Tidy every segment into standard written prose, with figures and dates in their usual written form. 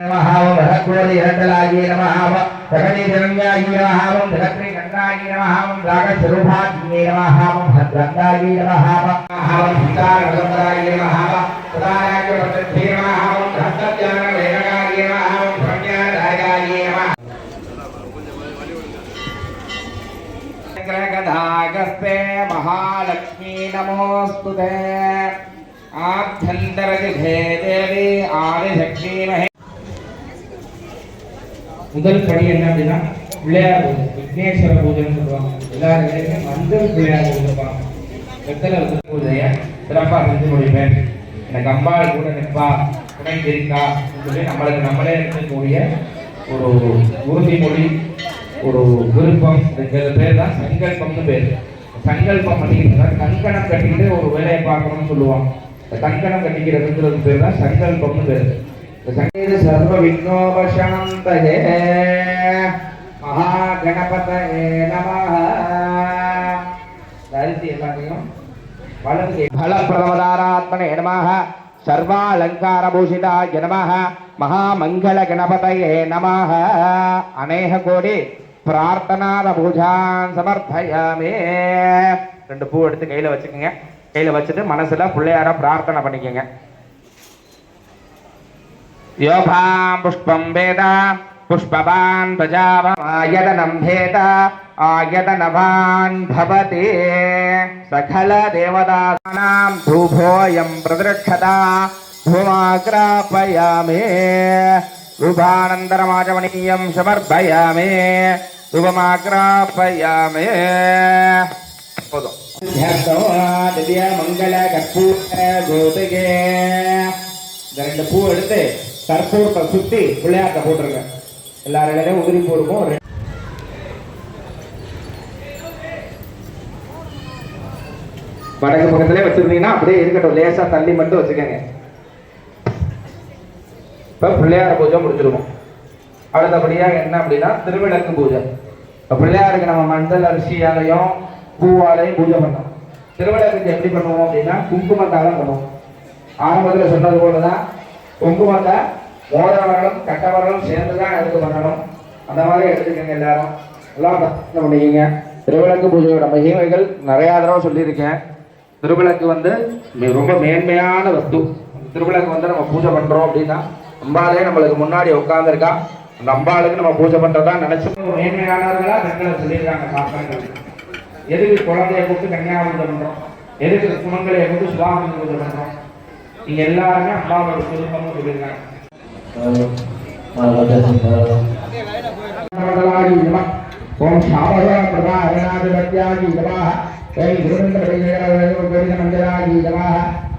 नमः भगवते हरतलाये नमः भगवते जगन्याये नमः धरत्री गंगाये नमः रागस्वरूपाये नमः भद्रंगाये नमः हितारगंगाये नमः सदाराज्य प्रसिद्धे नमः धर्तज्ञान वेदगाये नमः ब्रह्मण्यरागाये नमः गदागस्ते महालक्ष्मी नमोस्तुते आभ्यन्तरजिघे देवी आदिशक्ति महे முதல் படி என்ன அப்படின்னா பிள்ளையார் பூஜை விக்னேஸ்வர பூஜைன்னு சொல்லுவாங்க. எல்லாருமே மஞ்சள் பிள்ளையார் பூஜைப்பாங்க. வெத்தலை பூஜையை சிறப்பாக செஞ்சு முடிப்பேன். எனக்கு அம்பாள் கூட நிற்பா துணை தெரிக்கா சொல்லி நம்மளே இருக்கக்கூடிய ஒரு உறுதிமொழி ஒரு விருப்பம் பேர் தான் சங்கல்பம்னு பேர். சங்கல்பம் பண்ணிக்கிறதா கங்கணம் கட்டிட்டு ஒரு வேலையை பார்க்கணும்னு சொல்லுவாங்க. கங்கணம் கட்டிக்கிறதுங்கிறது பேர் தான் சங்கல்பம்னு பேர். संगीत सर्व विघ्नोपशान्तये महागणपतये नमः फलप्रदमदारात्मने नमः सर्वालंकारभूषिताय नमः महामंगलगणपतये नमः अनेक कोटि प्रार्थना पूजान् समर्पयामि ரெண்டு பூ எடுத்து கையில வச்சுக்கங்க. கையில வச்சிட்டு மனசுல பிள்ளையார பிரார்த்தனை பண்ணிக்கங்க. योभां पुष्पं वेद पुष्पवान् प्रजावायतनं भेद आयतनवान् भवति सकल देवतानां धूपोऽयं प्रदृक्षता धूमाग्रापयामि रूपानन्तरमाचमनीयं समर्पयामि रूपमाग्रापयामि दिव्य मंगल कर्पूर ज्योतिगे ரெண்டு பூ எடுத்து கற்பூரத்தை சுத்தி பிள்ளையார்ட்ட போட்டுருங்க. எல்லாரும் உதிரி போடுவோம். வடக்கு பக்கத்திலே வச்சிருந்தீங்கன்னா அப்படியே இருக்கட்டும். லேசா தள்ளி மட்டும் வச்சுக்கோங்க. இப்ப பிள்ளையார பூஜை முடிச்சிருவோம். அடுத்தபடியாக என்ன அப்படின்னா திருவிளக்கு பூஜை. இப்ப பிள்ளையாருக்கு நம்ம மஞ்சள் அரிசியாலையும் பூவாலையும் பூஜை பண்ணோம். திருவிளக்குக்கு எப்படி பண்ணுவோம் அப்படின்னா குங்குமத்தால பண்ணுவோம். ஆரம்பத்தில் சொன்னது போலதான் குங்குமத்தை மோதிரவர்களும் கட்டவர்களும் சேர்ந்துதான் எடுத்து பண்ணணும். அந்த மாதிரி எடுத்துக்கங்க. எல்லாரும் எல்லாம் பண்ணிக்கங்க. திருவிளக்கு பூஜையோட மகிமைகள் நிறைய தடவை சொல்லியிருக்கேன். திருவிளக்கு ரொம்ப மேன்மையான வஸ்து. திருவிளக்கு நம்ம பூஜை பண்றோம் அப்படின்னா அம்பாலே நம்மளுக்கு முன்னாடி உட்கார்ந்துருக்கா. அந்த அம்பாளுக்கு நம்ம பூஜை பண்றதா நினைச்சு மேன்மையானவர்களா பெண்களை சொல்லியிருக்காங்க சாஸ்திரங்கள். எதுக்கு குழந்தைய கூப்பிட்டு கன்னியா பூஜை பண்றோம், எதுக்கு குணங்களை கூப்பிட்டு சுவாமி பூஜை பண்றோம். நீங்க எல்லாருமே அம்மாவோட குடும்பம்னு சொல்லியிருக்காங்க. ஓம் சாமர பிரபா அருணாதிபத்யாகி நமஹ ஓம் குருமந்திர மந்திராகி நமஹ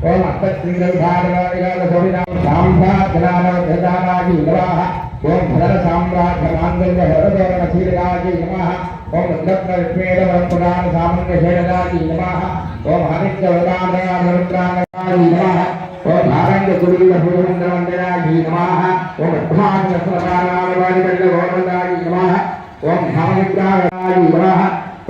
ஓம் அத்தத்ரிங்கள் பாரதாதிகார சோபிநாம சாம்பா ஜனான பிரதானாகி நமஹ ஓம் பதர சாம்ராஜ மாங்கல்ய ஹரதோரண சீலகாகி நமஹ ஓம் ரத்ன விஸ்வேத பரம்பரான சாமன்ய சேனகாகி நமஹ ஓம் ஹரித்ய வதான ருத்ராணகாகி நமஹ ओम भारंग गुरुविद भूमंद्र मंदिरागी नमः ओम ब्रह्मांड सुरकारावादि मंडल गोविंदागी नमः ओम धामविग्रहागी नमः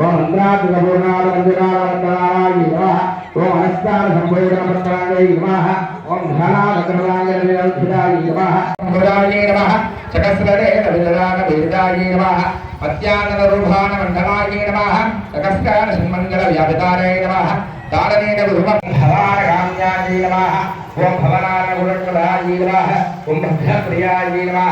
ओम इंद्राद पूर्णाद मंदिरागी नमः ओम अनस्तार संभूर्ण मंत्रागी नमः ओम धनाद कर्मांग निरंतरागी नमः ओम गुरागी नमः चकस्करे विदराग वेदागी नमः अत्यानंद रूपान मंडलागी नमः चकस्कार संमंगल व्यापितारे नमः तारनेन गुरुमं भवार काम्यागी नमः ओम भवनान गुरुकलाजी नमः ओम भद्रप्रियाजी नमः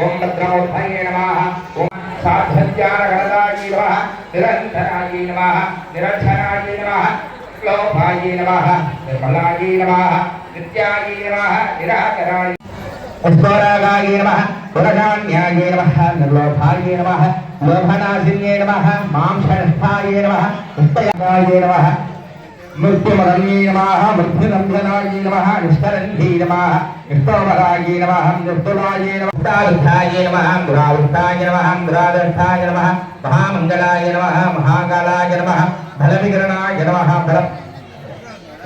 ओम भद्रमोत्थये नमः ओम साध्यज्ञान गणदाजी नमः निरंजनाजी नमः निरंजनाजी नमः लोभाजी नमः निर्मलाजी नमः नित्याजी नमः निराकराजी उस्वरागाजी नमः पुरजान्याजी नमः निर्लोभाजी नमः लोभनाशिन्ये नमः मांसनिष्ठाये नमः उत्तयागाजी नमः मृत्युमरण्ये नमः मृत्युनन्दनाये नमः निष्करन्धी नमः निष्ठोमराये नमः निर्दुलाये नमः दारुद्धाये नमः दुरावृत्ताय नमः दुरादर्थाय नमः महामङ्गलाय नमः महाकालाय नमः फलविकरणाय नमः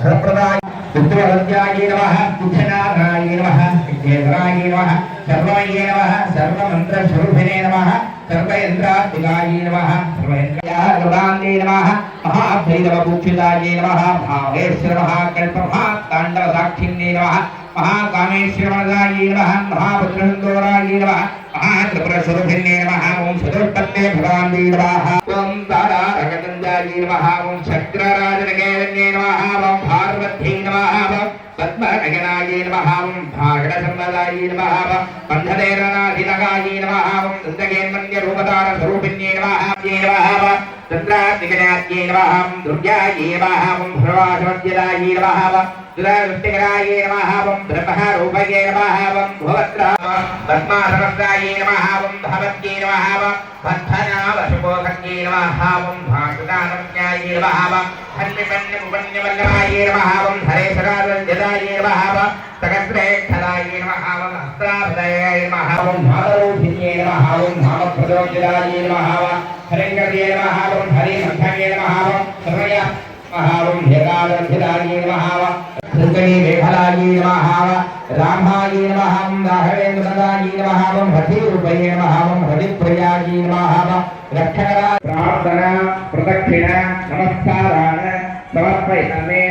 फलप्रदाय विद्यावद्याये नमः विद्यानाथाय नमः विद्येतराय नमः सर्वाय नमः सर्वमन्त्रस्वरूपिणे नमः सर्वयन्त्रात्मिकाय नमः सर्वयन्त्रात्मिकाय नमः महाभैरवपूजिताय नमः भावेश्वर महाकल्प महाताण्डवसाक्षिण्ये नमः महाकामेश्वरवरदायै नमः महापुत्रसन्दोरायै नमः महात्रिपुरस्वरूपिण्ये नमः ॐ चतुष्पत्ने भगवान्यै नमः ॐ तारारगतञ्जायै नमः ॐ चक्रराजनकेतन्ये नमः ॐ पार्वत्यै नमः पद्मनयनायै नमः ॐ भागडसम्पदायै नमः बन्धनेरनाधिनगायै नमः ॐ दन्तकेन्मन्यरूपतारस्वरूपिण्ये नमः चन्द्रात्मिकजात्यै नमः दुर्गायै नमः ॐ भ्रवासमध्यदायै नमः दुरादुष्टिकरायै नमः ॐ ब्रह्मरूपये नमः ॐ पद्मासनस्रायै नमः ॐ भवत्यै नमः पद्मनाभशुभोगत्यै नमः ॐ भाषुदानज्ञायै नमः हन्मिमन्यमुपन्यवल्लभायै नमः ॐ हरेशराजदायै नमः सकस्रेक्षरायै नमः ॐ हस्ताभदयायै नमः ॐ भावरूपिण्ये नमः ॐ भावप्रदोषदायै नमः हरिङ्गर्ये नमः ॐ हरिमन्थये नमः सर्वय नमः ॐ हेतादर्शिदायै नमः कृङ्गणी मेघलायै नमः रामायै नमः राघवेन्द्रदायै नमः हरिरूपये नमः हरिप्रियायै नमः रक्षकरा प्रार्थना प्रदक्षिण नमस्कारान् समर्पयामि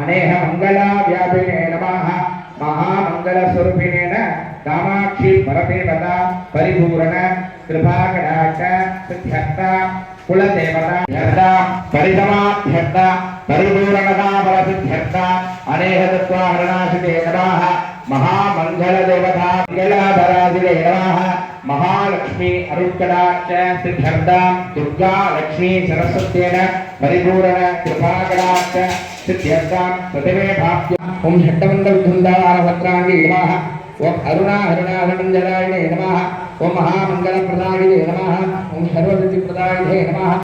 अनेह मङ्गलाव्यापिने नमः महामङ्गलस्वरूपिणे कामाक्षी परदेवता परिपूर्ण कृपाकटाक्ष सिद्ध्यर्था कुलदेवता परिसमाध्यर्था परिपूर्णता बलसिद्ध्यर्था अनेह तत्त्वाहरणाशिते नमः महामङ्गलदेवता मंगलाधराशिते नमः महालक्ष्मी अरुत्कटाक्ष सिद्ध्यर्था दुर्गा लक्ष्मी सरस्वत्येन परिपूर्ण कृपाकटाक्ष सिद्ध्यर्था प्रतिमे भाव्य ओम षट्टमण्डलधुन्दारभद्राङ्गे नमः ओम अरुणाहरणाहरणञ्जनाय नमः ओम महामङ्गलप्रदायिने नमः ओम सर्वसिद्धिप्रदायिने नमः।